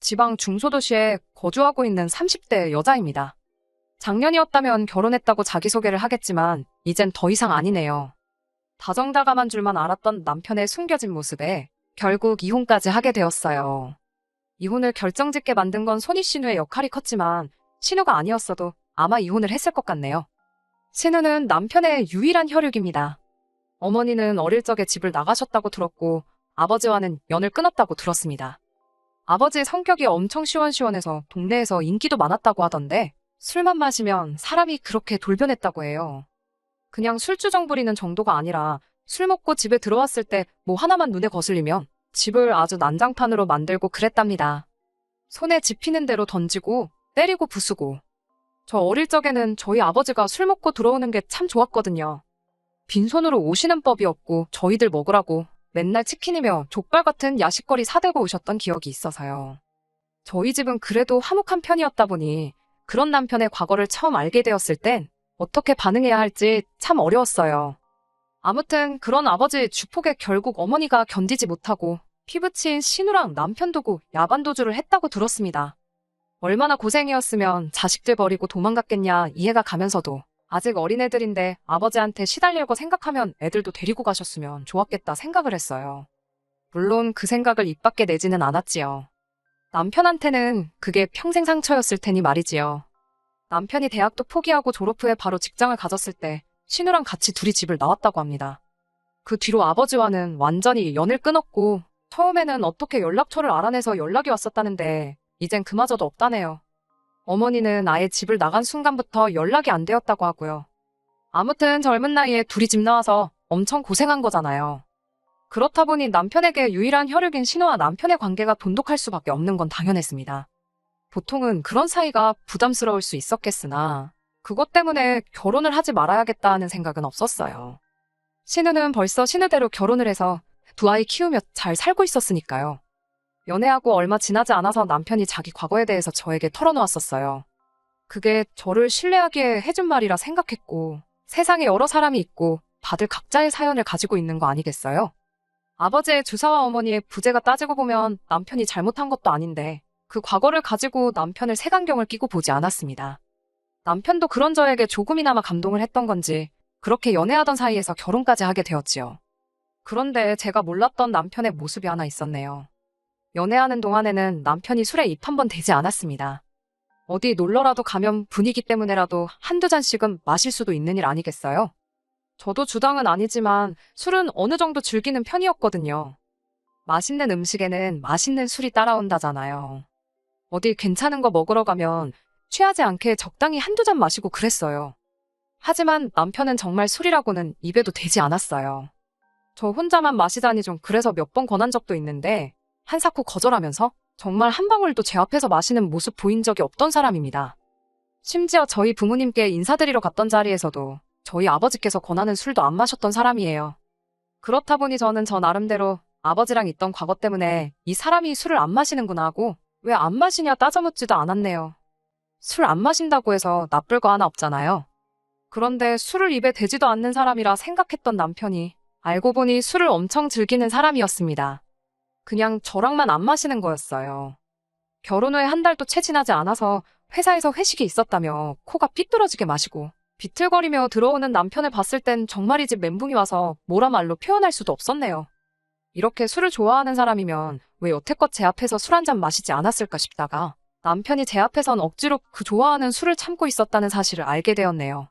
지방 중소도시에 거주하고 있는 30대 여자입니다. 작년이었다면 결혼했다고 자기소개를 하겠지만 이젠 더 이상 아니네요. 다정다감한 줄만 알았던 남편의 숨겨진 모습에 결국 이혼까지 하게 되었어요. 이혼을 결정짓게 만든 건 손희 신우의 역할이 컸지만 신우가 아니었어도 아마 이혼을 했을 것 같네요. 신우는 남편의 유일한 혈육입니다. 어머니는 어릴 적에 집을 나가셨다고 들었고 아버지와는 연을 끊었다고 들었습니다. 아버지의 성격이 엄청 시원시원해서 동네에서 인기도 많았다고 하던데 술만 마시면 사람이 그렇게 돌변했다고 해요. 그냥 술주정 부리는 정도가 아니라 술 먹고 집에 들어왔을 때 뭐 하나만 눈에 거슬리면 집을 아주 난장판으로 만들고 그랬답니다. 손에 집히는 대로 던지고 때리고 부수고. 저 어릴 적에는 저희 아버지가 술 먹고 들어오는 게 참 좋았거든요. 빈손으로 오시는 법이 없고 저희들 먹으라고 맨날 치킨이며 족발 같은 야식거리 사들고 오셨던 기억이 있어서요. 저희 집은 그래도 화목한 편이었다 보니 그런 남편의 과거를 처음 알게 되었을 땐 어떻게 반응해야 할지 참 어려웠어요. 아무튼 그런 아버지의 주폭에 결국 어머니가 견디지 못하고 피부치인 신우랑 남편 두고 야반도주를 했다고 들었습니다. 얼마나 고생이었으면 자식들 버리고 도망갔겠냐 이해가 가면서도 아직 어린애들인데 아버지한테 시달릴 거 생각하면 애들도 데리고 가셨으면 좋았겠다 생각을 했어요. 물론 그 생각을 입 밖에 내지는 않았지요. 남편한테는 그게 평생 상처였을 테니 말이지요. 남편이 대학도 포기하고 졸업 후에 바로 직장을 가졌을 때 신우랑 같이 둘이 집을 나왔다고 합니다. 그 뒤로 아버지와는 완전히 연을 끊었고 처음에는 어떻게 연락처를 알아내서 연락이 왔었다는데 이젠 그마저도 없다네요. 어머니는 아예 집을 나간 순간부터 연락이 안 되었다고 하고요. 아무튼 젊은 나이에 둘이 집 나와서 엄청 고생한 거잖아요. 그렇다 보니 남편에게 유일한 혈육인 신우와 남편의 관계가 돈독할 수밖에 없는 건 당연했습니다. 보통은 그런 사이가 부담스러울 수 있었겠으나 그것 때문에 결혼을 하지 말아야겠다 하는 생각은 없었어요. 신우는 벌써 신우대로 결혼을 해서 두 아이 키우며 잘 살고 있었으니까요. 연애하고 얼마 지나지 않아서 남편이 자기 과거에 대해서 저에게 털어놓았었어요. 그게 저를 신뢰하게 해준 말이라 생각했고 세상에 여러 사람이 있고 다들 각자의 사연을 가지고 있는 거 아니겠어요? 아버지의 주사와 어머니의 부재가 따지고 보면 남편이 잘못한 것도 아닌데 그 과거를 가지고 남편을 색안경을 끼고 보지 않았습니다. 남편도 그런 저에게 조금이나마 감동을 했던 건지 그렇게 연애하던 사이에서 결혼까지 하게 되었지요. 그런데 제가 몰랐던 남편의 모습이 하나 있었네요. 연애하는 동안에는 남편이 술에 입 한 번 대지 않았습니다. 어디 놀러라도 가면 분위기 때문에라도 한두 잔씩은 마실 수도 있는 일 아니겠어요? 저도 주당은 아니지만 술은 어느 정도 즐기는 편이었거든요. 맛있는 음식에는 맛있는 술이 따라온다잖아요. 어디 괜찮은 거 먹으러 가면 취하지 않게 적당히 한두 잔 마시고 그랬어요. 하지만 남편은 정말 술이라고는 입에도 대지 않았어요. 저 혼자만 마시자니 좀 그래서 몇 번 권한 적도 있는데 한사코 거절하면서 정말 한 방울도 제 앞에서 마시는 모습 보인 적이 없던 사람입니다. 심지어 저희 부모님께 인사드리러 갔던 자리에서도 저희 아버지께서 권하는 술도 안 마셨던 사람이에요. 그렇다 보니 저는 저 나름대로 아버지랑 있던 과거 때문에 이 사람이 술을 안 마시는구나 하고 왜 안 마시냐 따져묻지도 않았네요. 술 안 마신다고 해서 나쁠 거 하나 없잖아요. 그런데 술을 입에 대지도 않는 사람이라 생각했던 남편이 알고 보니 술을 엄청 즐기는 사람이었습니다. 그냥 저랑만 안 마시는 거였어요. 결혼 후에 한 달도 채 지나지 않아서 회사에서 회식이 있었다며 코가 삐뚤어지게 마시고 비틀거리며 들어오는 남편을 봤을 땐 정말이지 멘붕이 와서 뭐라 말로 표현할 수도 없었네요. 이렇게 술을 좋아하는 사람이면 왜 여태껏 제 앞에서 술 한 잔 마시지 않았을까 싶다가 남편이 제 앞에선 억지로 그 좋아하는 술을 참고 있었다는 사실을 알게 되었네요.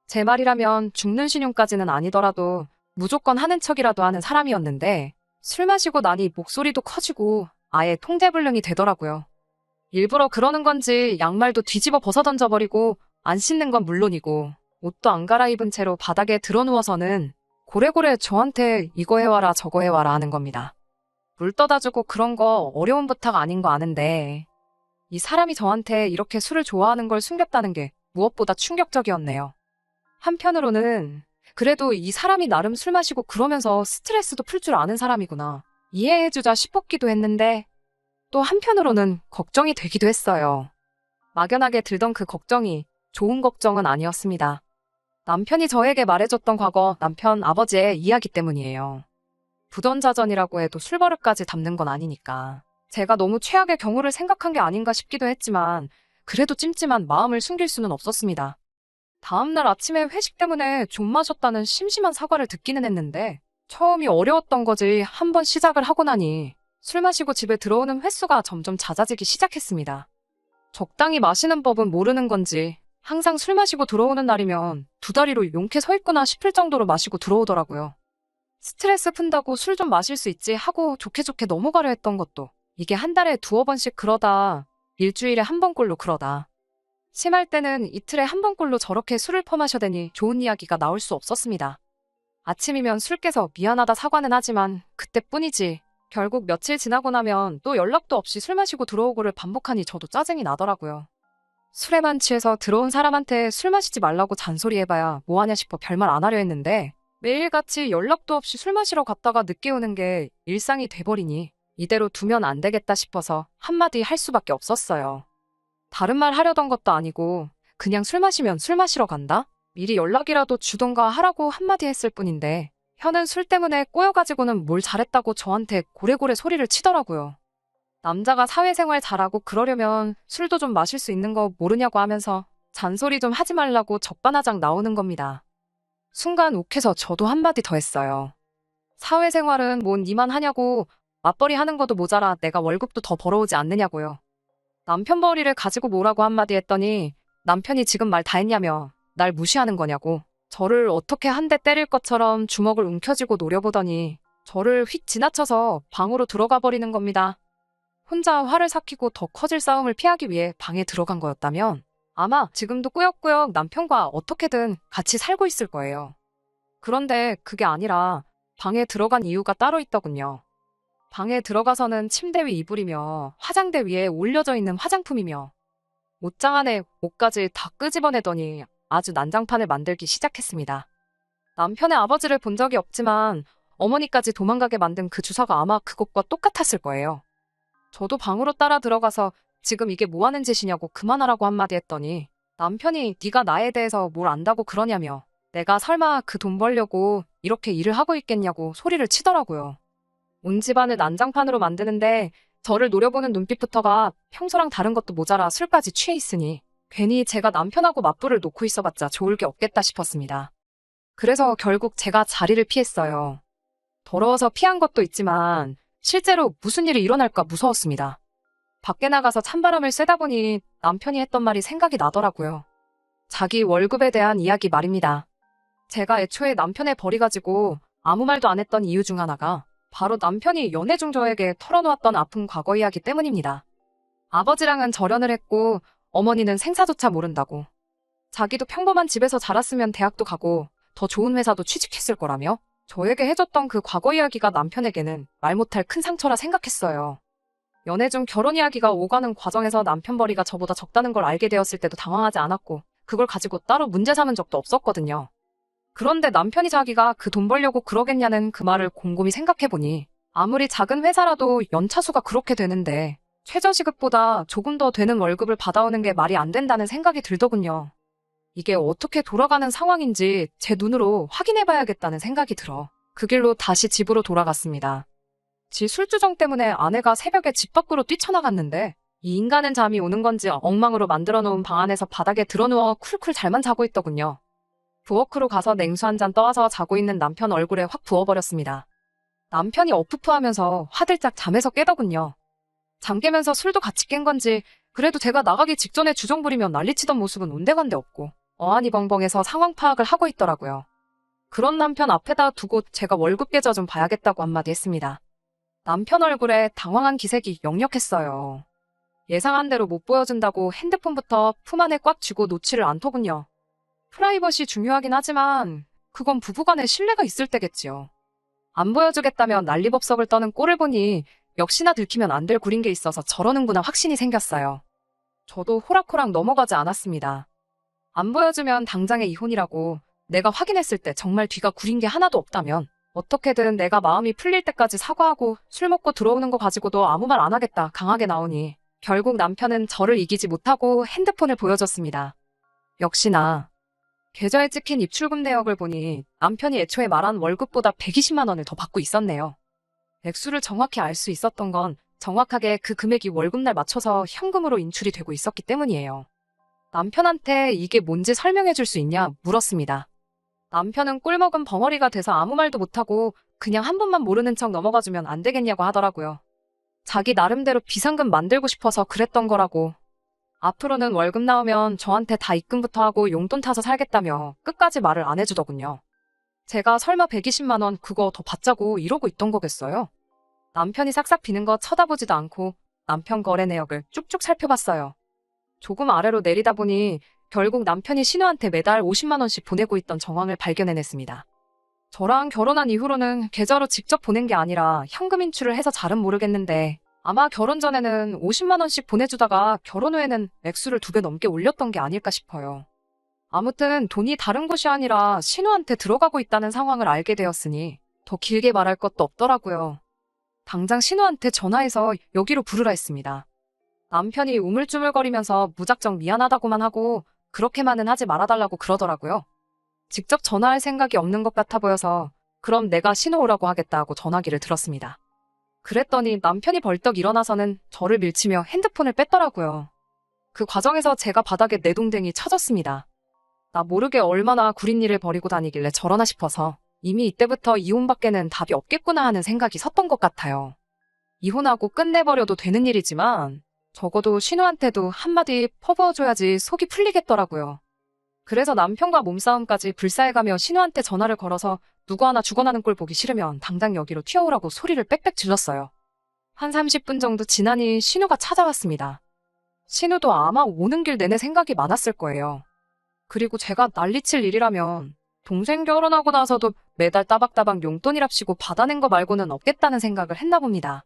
제 말이라면 죽는 신용까지는 아니더라도 무조건 하는 척이라도 하는 사람이었는데 술 마시고 나니 목소리도 커지고 아예 통제불능이 되더라고요. 일부러 그러는 건지 양말도 뒤집어 벗어 던져버리고 안 씻는 건 물론이고 옷도 안 갈아입은 채로 바닥에 드러누워서는 고래고래 저한테 이거 해와라 저거 해와라 하는 겁니다. 물 떠다 주고 그런 거 어려운 부탁 아닌 거 아는데 이 사람이 저한테 이렇게 술을 좋아하는 걸 숨겼다는 게 무엇보다 충격적이었네요. 한편으로는 그래도 이 사람이 나름 술 마시고 그러면서 스트레스도 풀 줄 아는 사람이구나 이해해주자 싶었기도 했는데 또 한편으로는 걱정이 되기도 했어요. 막연하게 들던 그 걱정이 좋은 걱정은 아니었습니다. 남편이 저에게 말해줬던 과거 남편 아버지의 이야기 때문이에요. 부전자전이라고 해도 술버릇까지 담는 건 아니니까 제가 너무 최악의 경우를 생각한 게 아닌가 싶기도 했지만 그래도 찜찜한 마음을 숨길 수는 없었습니다. 다음날 아침에 회식 때문에 좀 마셨다는 심심한 사과를 듣기는 했는데 처음이 어려웠던 거지 한 번 시작을 하고 나니 술 마시고 집에 들어오는 횟수가 점점 잦아지기 시작했습니다. 적당히 마시는 법은 모르는 건지 항상 술 마시고 들어오는 날이면 두 다리로 용케 서 있구나 싶을 정도로 마시고 들어오더라고요. 스트레스 푼다고 술 좀 마실 수 있지 하고 좋게 좋게 넘어가려 했던 것도 이게 한 달에 두어 번씩 그러다 일주일에 한 번꼴로 그러다 심할 때는 이틀에 한 번꼴로 저렇게 술을 퍼마셔대니 좋은 이야기가 나올 수 없었습니다. 아침이면 술 깨서 미안하다 사과는 하지만 그때뿐이지 결국 며칠 지나고 나면 또 연락도 없이 술 마시고 들어오고를 반복하니 저도 짜증이 나더라고요. 술에만 취해서 들어온 사람한테 술 마시지 말라고 잔소리해봐야 뭐하냐 싶어 별말 안 하려 했는데 매일같이 연락도 없이 술 마시러 갔다가 늦게 오는 게 일상이 돼버리니 이대로 두면 안 되겠다 싶어서 한마디 할 수밖에 없었어요. 다른 말 하려던 것도 아니고 그냥 술 마시면 술 마시러 간다? 미리 연락이라도 주던가 하라고 한마디 했을 뿐인데 현은 술 때문에 꼬여가지고는 뭘 잘했다고 저한테 고래고래 소리를 치더라고요. 남자가 사회생활 잘하고 그러려면 술도 좀 마실 수 있는 거 모르냐고 하면서 잔소리 좀 하지 말라고 적반하장 나오는 겁니다. 순간 욱해서 저도 한마디 더 했어요. 사회생활은 뭔 니만 하냐고 맞벌이 하는 것도 모자라 내가 월급도 더 벌어오지 않느냐고요. 남편 벌이를 가지고 뭐라고 한마디 했더니 남편이 지금 말 다 했냐며 날 무시하는 거냐고 저를 어떻게 한 대 때릴 것처럼 주먹을 움켜쥐고 노려보더니 저를 휙 지나쳐서 방으로 들어가 버리는 겁니다. 혼자 화를 삭히고 더 커질 싸움을 피하기 위해 방에 들어간 거였다면 아마 지금도 꾸역꾸역 남편과 어떻게든 같이 살고 있을 거예요. 그런데 그게 아니라 방에 들어간 이유가 따로 있더군요. 방에 들어가서는 침대 위 이불이며 화장대 위에 올려져 있는 화장품이며 옷장 안에 옷까지 다 끄집어내더니 아주 난장판을 만들기 시작했습니다. 남편의 아버지를 본 적이 없지만 어머니까지 도망가게 만든 그 주사가 아마 그것과 똑같았을 거예요. 저도 방으로 따라 들어가서 지금 이게 뭐 하는 짓이냐고 그만하라고 한마디 했더니 남편이 네가 나에 대해서 뭘 안다고 그러냐며 내가 설마 그 돈 벌려고 이렇게 일을 하고 있겠냐고 소리를 치더라고요. 온 집안을 난장판으로 만드는데 저를 노려보는 눈빛부터가 평소랑 다른 것도 모자라 술까지 취해 있으니 괜히 제가 남편하고 맞불을 놓고 있어봤자 좋을 게 없겠다 싶었습니다. 그래서 결국 제가 자리를 피했어요. 더러워서 피한 것도 있지만 실제로 무슨 일이 일어날까 무서웠습니다. 밖에 나가서 찬바람을 쐬다 보니 남편이 했던 말이 생각이 나더라고요. 자기 월급에 대한 이야기 말입니다. 제가 애초에 남편의 벌이 가지고 아무 말도 안 했던 이유 중 하나가 바로 남편이 연애 중 저에게 털어놓았던 아픈 과거 이야기 때문입니다. 아버지랑은 절연을 했고 어머니는 생사조차 모른다고. 자기도 평범한 집에서 자랐으면 대학도 가고 더 좋은 회사도 취직했을 거라며 저에게 해줬던 그 과거 이야기가 남편에게는 말 못할 큰 상처라 생각했어요. 연애 중 결혼 이야기가 오가는 과정에서 남편 벌이가 저보다 적다는 걸 알게 되었을 때도 당황하지 않았고 그걸 가지고 따로 문제 삼은 적도 없었거든요. 그런데 남편이 자기가 그 돈 벌려고 그러겠냐는 그 말을 곰곰이 생각해보니 아무리 작은 회사라도 연차수가 그렇게 되는데 최저시급보다 조금 더 되는 월급을 받아오는 게 말이 안 된다는 생각이 들더군요. 이게 어떻게 돌아가는 상황인지 제 눈으로 확인해봐야겠다는 생각이 들어 그 길로 다시 집으로 돌아갔습니다. 지 술주정 때문에 아내가 새벽에 집 밖으로 뛰쳐나갔는데 이 인간은 잠이 오는 건지 엉망으로 만들어 놓은 방 안에서 바닥에 드러누워 쿨쿨 잘만 자고 있더군요. 부엌으로 가서 냉수 한 잔 떠와서 자고 있는 남편 얼굴에 확 부어버렸습니다. 남편이 어프프하면서 화들짝 잠에서 깨더군요. 잠 깨면서 술도 같이 깬 건지 그래도 제가 나가기 직전에 주정 부리며 난리치던 모습은 온데간데 없고 어안이 벙벙해서 상황 파악을 하고 있더라고요. 그런 남편 앞에다 두고 제가 월급 계좌 좀 봐야겠다고 한마디 했습니다. 남편 얼굴에 당황한 기색이 역력했어요. 예상한 대로 못 보여준다고 핸드폰부터 품 안에 꽉 쥐고 놓지를 않더군요. 프라이버시 중요하긴 하지만 그건 부부간에 신뢰가 있을 때겠지요. 안 보여주겠다며 난리법석을 떠는 꼴을 보니 역시나 들키면 안 될 구린 게 있어서 저러는구나 확신이 생겼어요. 저도 호락호락 넘어가지 않았습니다. 안 보여주면 당장의 이혼이라고 내가 확인했을 때 정말 뒤가 구린 게 하나도 없다면 어떻게든 내가 마음이 풀릴 때까지 사과하고 술 먹고 들어오는 거 가지고도 아무 말 안 하겠다 강하게 나오니 결국 남편은 저를 이기지 못하고 핸드폰을 보여줬습니다. 역시나 계좌에 찍힌 입출금 내역을 보니 남편이 애초에 말한 월급보다 120만 원을 더 받고 있었네요. 액수를 정확히 알 수 있었던 건 정확하게 그 금액이 월급날 맞춰서 현금으로 인출이 되고 있었기 때문이에요. 남편한테 이게 뭔지 설명해 줄 수 있냐 물었습니다. 남편은 꿀먹은 벙어리가 돼서 아무 말도 못하고 그냥 한 번만 모르는 척 넘어가주면 안 되겠냐고 하더라고요. 자기 나름대로 비상금 만들고 싶어서 그랬던 거라고. 앞으로는 월급 나오면 저한테 다 입금부터 하고 용돈 타서 살겠다며 끝까지 말을 안 해주더군요. 제가 설마 120만 원 그거 더 받자고 이러고 있던 거겠어요? 남편이 싹싹 비는 거 쳐다보지도 않고 남편 거래 내역을 쭉쭉 살펴봤어요. 조금 아래로 내리다 보니 결국 남편이 신우한테 매달 50만 원씩 보내고 있던 정황을 발견해냈습니다. 저랑 결혼한 이후로는 계좌로 직접 보낸 게 아니라 현금 인출을 해서 잘은 모르겠는데 아마 결혼 전에는 50만 원씩 보내주다가 결혼 후에는 액수를 2배 넘게 올렸던 게 아닐까 싶어요. 아무튼 돈이 다른 곳이 아니라 신우한테 들어가고 있다는 상황을 알게 되었으니 더 길게 말할 것도 없더라고요. 당장 신우한테 전화해서 여기로 부르라 했습니다. 남편이 우물쭈물거리면서 무작정 미안하다고만 하고 그렇게만은 하지 말아달라고 그러더라고요. 직접 전화할 생각이 없는 것 같아 보여서 그럼 내가 신우 오라고 하겠다 하고 전화기를 들었습니다. 그랬더니 남편이 벌떡 일어나서는 저를 밀치며 핸드폰을 뺐더라고요. 그 과정에서 제가 바닥에 내동댕이 쳐졌습니다. 나 모르게 얼마나 구린 일을 벌이고 다니길래 저러나 싶어서 이미 이때부터 이혼밖에는 답이 없겠구나 하는 생각이 섰던 것 같아요. 이혼하고 끝내버려도 되는 일이지만 적어도 신우한테도 한마디 퍼부어줘야지 속이 풀리겠더라고요. 그래서 남편과 몸싸움까지 불사해가며 신우한테 전화를 걸어서 누구 하나 죽어나는 꼴 보기 싫으면 당장 여기로 튀어오라고 소리를 빽빽 질렀어요. 한 30분 정도 지나니 신우가 찾아왔습니다. 신우도 아마 오는 길 내내 생각이 많았을 거예요. 그리고 제가 난리칠 일이라면 동생 결혼하고 나서도 매달 따박따박 용돈이랍시고 받아낸 거 말고는 없겠다는 생각을 했나 봅니다.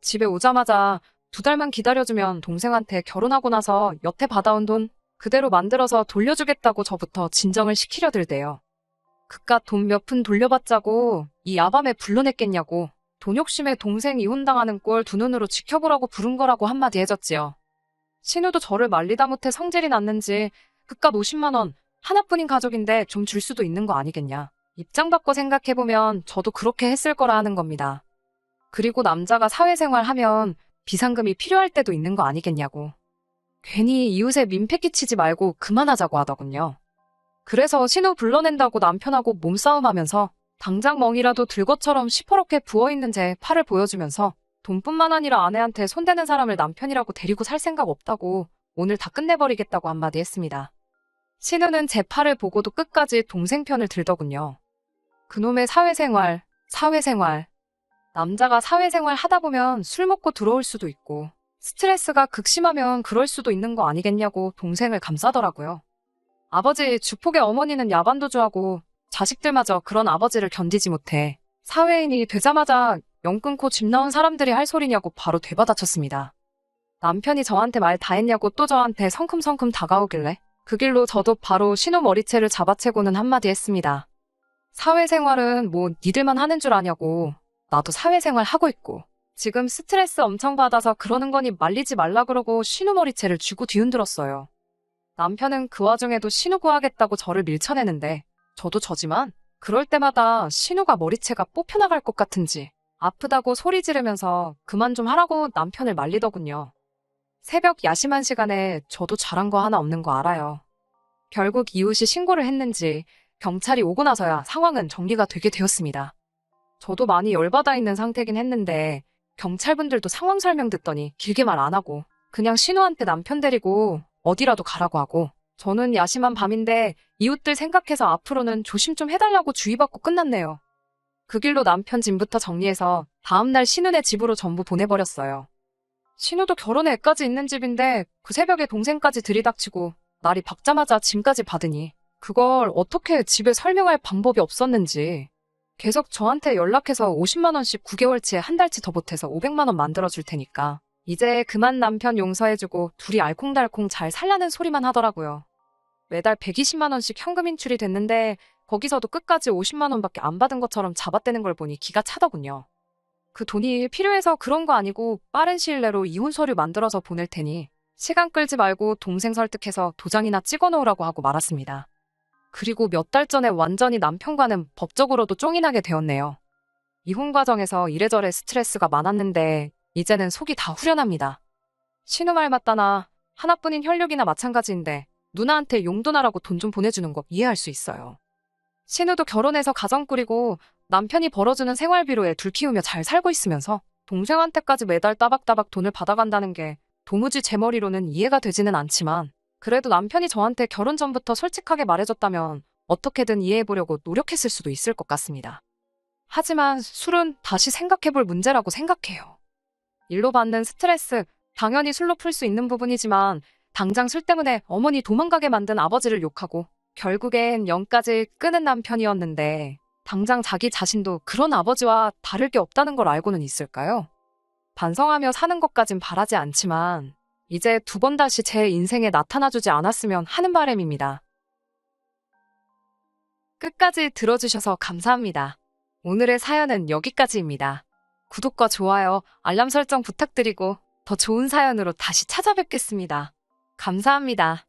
집에 오자마자 2달만 기다려주면 동생한테 결혼하고 나서 여태 받아온 돈 그대로 만들어서 돌려주겠다고 저부터 진정을 시키려 들대요. 그깟 돈 몇 푼 돌려받자고 이 야밤에 불러냈겠냐고 돈 욕심에 동생 이혼당하는 꼴 두 눈으로 지켜보라고 부른 거라고 한마디 해줬지요. 신우도 저를 말리다 못해 성질이 났는지 그깟 50만 원 하나뿐인 가족인데 좀 줄 수도 있는 거 아니겠냐. 입장 바꿔 생각해보면 저도 그렇게 했을 거라 하는 겁니다. 그리고 남자가 사회생활 하면 비상금이 필요할 때도 있는 거 아니겠냐고. 괜히 이웃에 민폐 끼치지 말고 그만하자고 하더군요. 그래서 신우 불러낸다고 남편하고 몸싸움하면서 당장 멍이라도 들 것처럼 시퍼렇게 부어있는 제 팔을 보여주면서 돈뿐만 아니라 아내한테 손대는 사람을 남편이라고 데리고 살 생각 없다고 오늘 다 끝내버리겠다고 한마디 했습니다. 신우는 제 팔을 보고도 끝까지 동생 편을 들더군요. 그놈의 사회생활. 남자가 사회생활 하다 보면 술 먹고 들어올 수도 있고 스트레스가 극심하면 그럴 수도 있는 거 아니겠냐고 동생을 감싸더라고요. 아버지 주폭의 어머니는 야반도주하고 자식들마저 그런 아버지를 견디지 못해 사회인이 되자마자 영 끊고 집 나온 사람들이 할 소리냐고 바로 되받아쳤습니다. 남편이 저한테 말 다 했냐고 또 저한테 성큼성큼 다가오길래 그 길로 저도 바로 신우 머리채를 잡아채고는 한마디 했습니다. 사회생활은 뭐 니들만 하는 줄 아냐고. 나도 사회생활 하고 있고 지금 스트레스 엄청 받아서 그러는 거니 말리지 말라 그러고 신우 머리채를 쥐고 뒤흔들었어요. 남편은 그 와중에도 신우 구하겠다고 저를 밀쳐내는데 저도 저지만 그럴 때마다 신우가 머리채가 뽑혀나갈 것 같은지 아프다고 소리 지르면서 그만 좀 하라고 남편을 말리더군요. 새벽 야심한 시간에 저도 잘한 거 하나 없는 거 알아요. 결국 이웃이 신고를 했는지 경찰이 오고 나서야 상황은 정리가 되게 되었습니다. 저도 많이 열받아 있는 상태긴 했는데 경찰분들도 상황 설명 듣더니 길게 말 안 하고 그냥 신우한테 남편 데리고 어디라도 가라고 하고 저는 야심한 밤인데 이웃들 생각해서 앞으로는 조심 좀 해달라고 주의받고 끝났네요. 그 길로 남편 짐부터 정리해서 다음날 신우네 집으로 전부 보내버렸어요. 신우도 결혼에 애까지 있는 집인데 그 새벽에 동생까지 들이닥치고 날이 밝자마자 짐까지 받으니 그걸 어떻게 집에 설명할 방법이 없었는지 계속 저한테 연락해서 50만 원씩 9개월치에 한 달치 더 보태서 500만 원 만들어줄 테니까 이제 그만 남편 용서해주고 둘이 알콩달콩 잘 살라는 소리만 하더라고요. 매달 120만 원씩 현금 인출이 됐는데 거기서도 끝까지 50만 원밖에 안 받은 것처럼 잡아떼는 걸 보니 기가 차더군요. 그 돈이 필요해서 그런 거 아니고 빠른 시일 내로 이혼 서류 만들어서 보낼 테니 시간 끌지 말고 동생 설득해서 도장이나 찍어 놓으라고 하고 말았습니다. 그리고 몇 달 전에 완전히 남편과는 법적으로도 쫑이 나게 되었네요. 이혼 과정에서 이래저래 스트레스가 많았는데 이제는 속이 다 후련합니다. 신우 말 맞다나 하나뿐인 혈육이나 마찬가지인데 누나한테 용돈하라고 돈 좀 보내주는 거 이해할 수 있어요. 신우도 결혼해서 가정 꾸리고 남편이 벌어주는 생활비로 애 둘 키우며 잘 살고 있으면서 동생한테까지 매달 따박따박 돈을 받아간다는 게 도무지 제 머리로는 이해가 되지는 않지만 그래도 남편이 저한테 결혼 전부터 솔직하게 말해줬다면 어떻게든 이해해보려고 노력했을 수도 있을 것 같습니다. 하지만 술은 다시 생각해볼 문제라고 생각해요. 일로 받는 스트레스, 당연히 술로 풀 수 있는 부분이지만 당장 술 때문에 어머니 도망가게 만든 아버지를 욕하고 결국엔 영까지 끄는 남편이었는데 당장 자기 자신도 그런 아버지와 다를 게 없다는 걸 알고는 있을까요? 반성하며 사는 것까진 바라지 않지만 이제 두 번 다시 제 인생에 나타나주지 않았으면 하는 바람입니다. 끝까지 들어주셔서 감사합니다. 오늘의 사연은 여기까지입니다. 구독과 좋아요, 알람 설정 부탁드리고 더 좋은 사연으로 다시 찾아뵙겠습니다. 감사합니다.